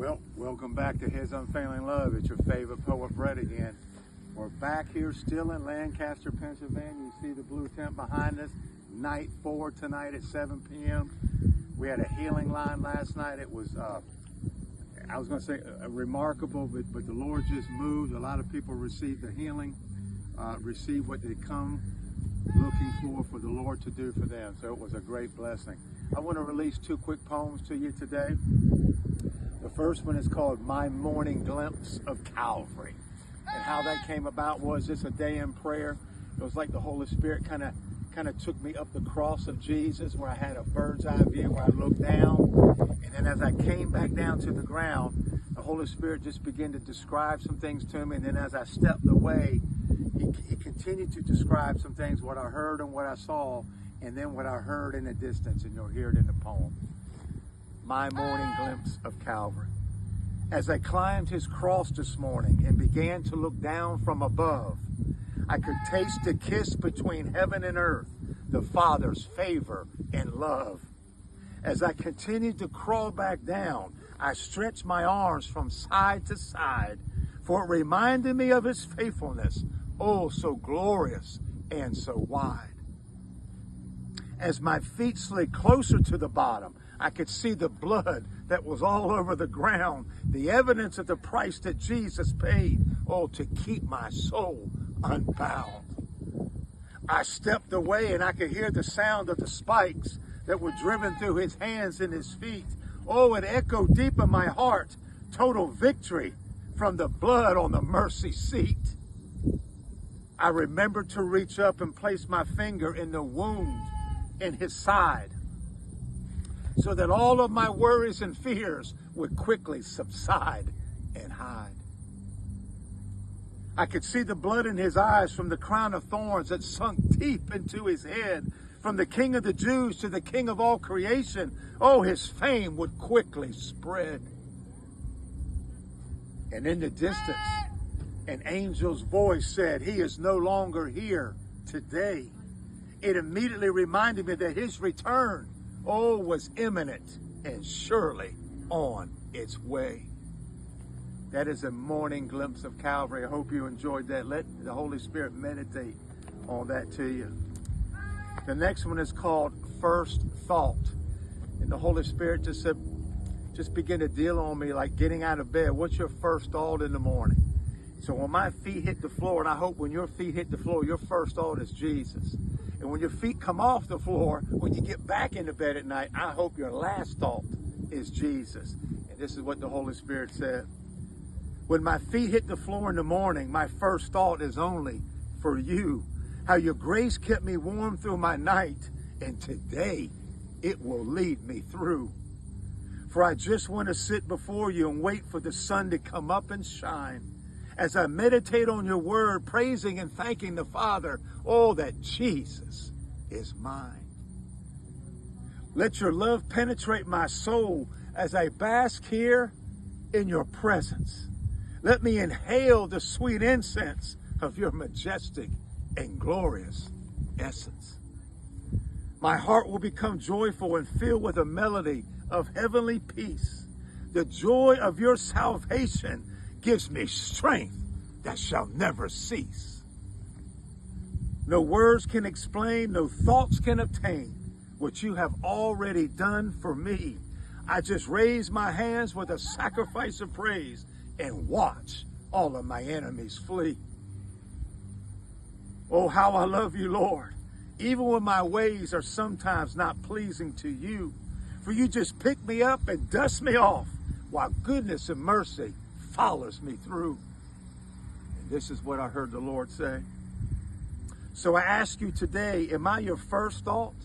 Well, welcome back to His Unfailing Love. It's your favorite poet, Brett, again. We're back here still in Lancaster, Pennsylvania. You see the blue tent behind us. Night 4 tonight at 7 p.m. We had a healing line last night. It was, I was going to say remarkable, but the Lord just moved. A lot of people received the healing, received what they come looking for the Lord to do for them. So it was a great blessing. I want to release 2 quick poems to you today. The first one is called My Morning Glimpse of Calvary. And how that came about was just a day in prayer. It was like the Holy Spirit kind of took me up the cross of Jesus, where I had a bird's eye view, where I looked down. And then as I came back down to the ground, the Holy Spirit just began to describe some things to me. And then as I stepped away, he continued to describe some things, what I heard and what I saw, and then what I heard in the distance, and you'll hear it in the poem. My morning glimpse of Calvary. As I climbed his cross this morning and began to look down from above, I could taste the kiss between heaven and earth, the Father's favor and love. As I continued to crawl back down, I stretched my arms from side to side, for it reminded me of his faithfulness, oh, so glorious and so wide. As my feet slid closer to the bottom, I could see the blood that was all over the ground, the evidence of the price that Jesus paid, oh, to keep my soul unbound. I stepped away and I could hear the sound of the spikes that were driven through his hands and his feet. Oh, it echoed deep in my heart, total victory from the blood on the mercy seat. I remembered to reach up and place my finger in the wound in his side, so that all of my worries and fears would quickly subside and hide. I could see the blood in his eyes from the crown of thorns that sunk deep into his head. From the King of the Jews to the King of all creation, oh, his fame would quickly spread. And in the distance, an angel's voice said, he is no longer here today. It immediately reminded me that his return, oh, was imminent and surely on its way. That is a morning glimpse of Calvary. I hope you enjoyed that. Let the Holy Spirit meditate on that to you. The next one is called First Thought. And the Holy Spirit just said, just begin to deal on me like getting out of bed. What's your first thought in the morning? So when my feet hit the floor, and I hope when your feet hit the floor, your first thought is Jesus. And when your feet come off the floor, when you get back into bed at night, I hope your last thought is Jesus. And this is what the Holy Spirit said. When my feet hit the floor in the morning, my first thought is only for you. How your grace kept me warm through my night, and today it will lead me through. For I just want to sit before you and wait for the sun to come up and shine. As I meditate on your word, praising and thanking the Father, oh, that Jesus is mine. Let your love penetrate my soul as I bask here in your presence. Let me inhale the sweet incense of your majestic and glorious essence. My heart will become joyful and filled with a melody of heavenly peace. The joy of your salvation gives me strength that shall never cease. No words can explain, no thoughts can obtain what you have already done for me. I just raise my hands with a sacrifice of praise and watch all of my enemies flee. Oh, how I love you, Lord, even when my ways are sometimes not pleasing to you. For you just pick me up and dust me off, while goodness and mercy follows me through. And this is what I heard the Lord say. So I ask you today, am I your first thought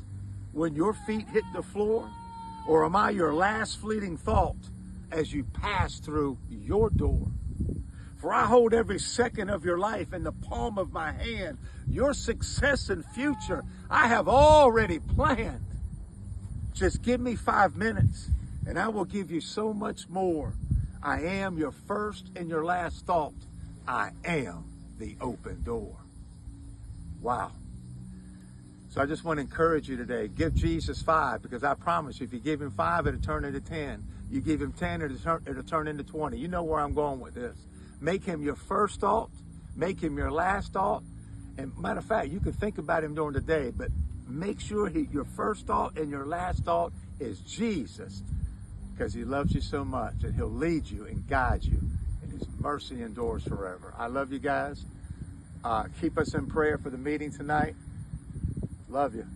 when your feet hit the floor? Or am I your last fleeting thought as you pass through your door? For I hold every second of your life in the palm of my hand. Your success and future I have already planned. Just give me 5 minutes and I will give you so much more. I am your first and your last thought. I am the open door. Wow. So I just want to encourage you today. Give Jesus 5, because I promise you, if you give him 5, it'll turn into 10. You give him 10, it'll turn into 20. You know where I'm going with this. Make him your first thought. Make him your last thought. And matter of fact, you can think about him during the day, but make sure your first thought and your last thought is Jesus, because he loves you so much, and he'll lead you and guide you, and his mercy endures forever. I love you guys. Keep us in prayer for the meeting tonight. Love you.